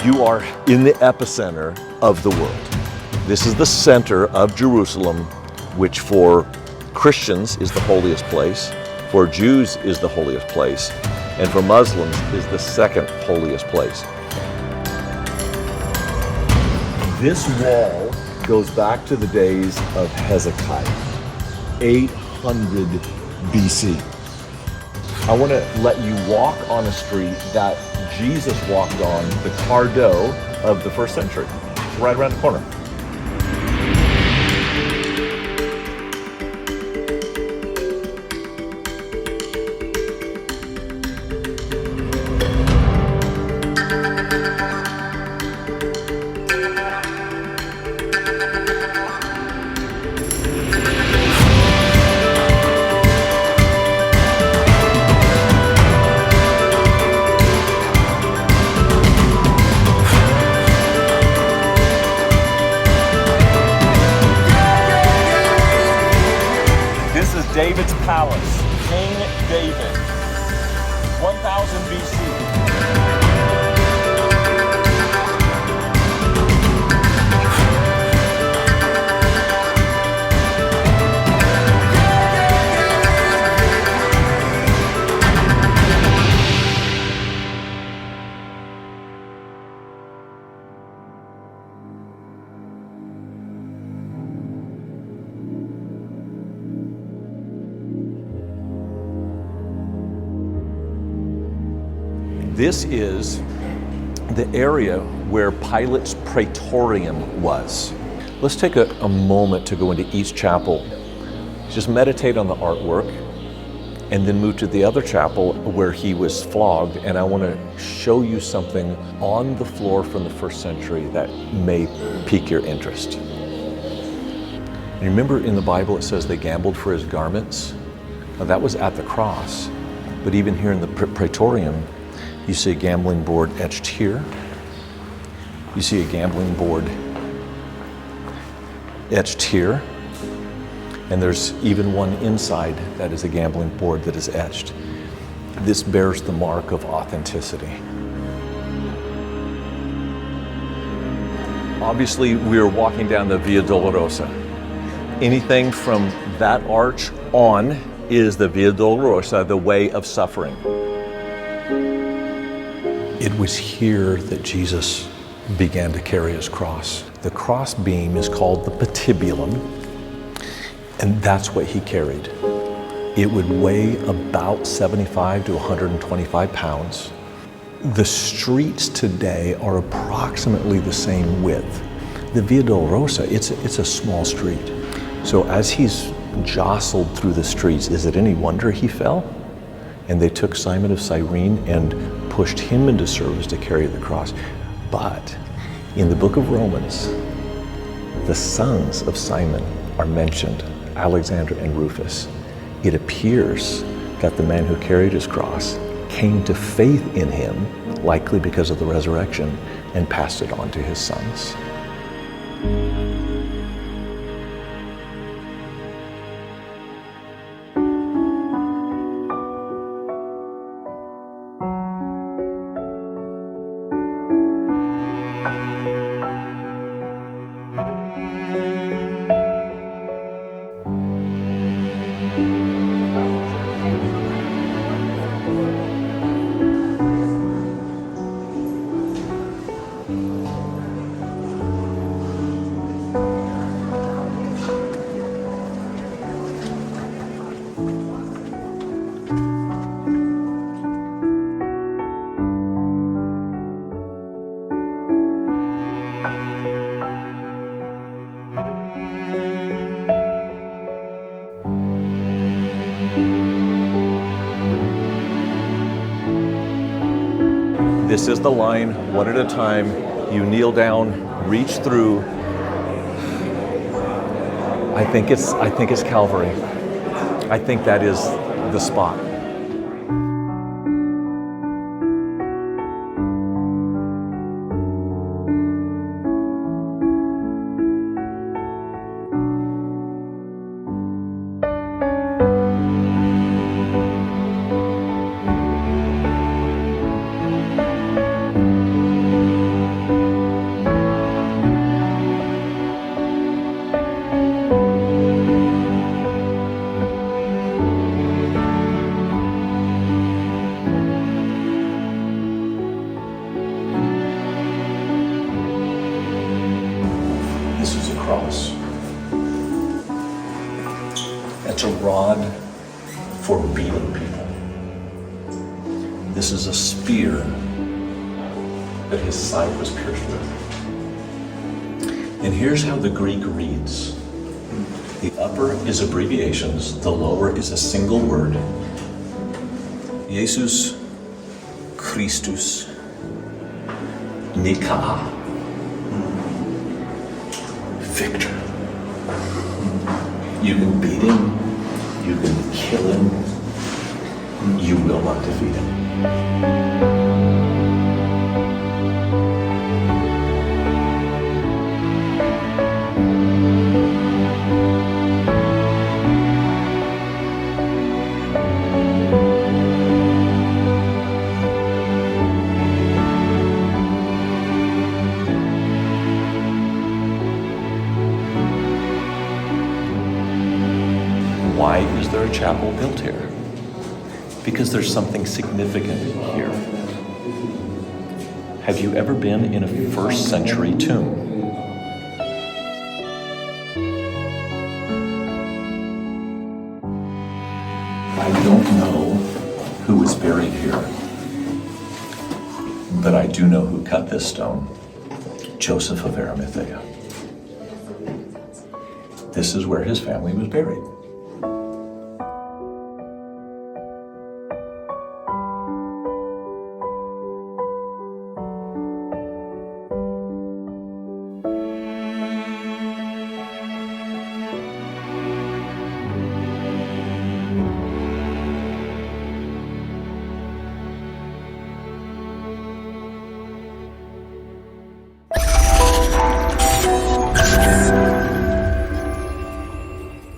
You are in the epicenter of the world. This is the center of Jerusalem, which for Christians is the holiest place, for Jews is the holiest place, and for Muslims is the second holiest place. This wall goes back to the days of Hezekiah, 800 BC. I want to let you walk on a street that Jesus walked on, the Cardo of the first century. It's right around the corner. David's palace, King David, 1000 BC. This is the area where Pilate's praetorium was. Let's take a moment to go into each chapel. Just meditate on the artwork and then move to the other chapel where he was flogged. And I want to show you something on the floor from the first century that may pique your interest. And remember in the Bible it says they gambled for his garments? Now that was at the cross. But even here in the praetorium, you see a gambling board etched here. You see a gambling board etched here. And there's even one inside that is a gambling board that is etched. This bears the mark of authenticity. Obviously, we are walking down the Via Dolorosa. Anything from that arch on is the Via Dolorosa, the way of suffering. It was here that Jesus began to carry his cross. The cross beam is called the patibulum, and that's what he carried. It would weigh about 75 to 125 pounds. The streets today are approximately the same width. The Via Dolorosa, it's a small street. So as he's jostled through the streets, is it any wonder he fell? And they took Simon of Cyrene and pushed him into service to carry the cross. But in the book of Romans, the sons of Simon are mentioned, Alexander and Rufus. It appears that the man who carried his cross came to faith in him, likely because of the resurrection, and passed it on to his sons. This is the line, one at a time. You kneel down, reach through. I think it's Calvary. I think that is the spot. rod for beating people. This is a spear that his side was pierced with. And here's how the Greek reads. The upper is abbreviations, the lower is a single word. Jesus Christus Nika. Victor. You can beat him, you can kill him, you will not defeat him. Why is there a chapel built here? Because there's something significant here. Have you ever been in a first century tomb? I don't know who is buried here, but I do know who cut this stone. Joseph of Arimathea. This is where his family was buried.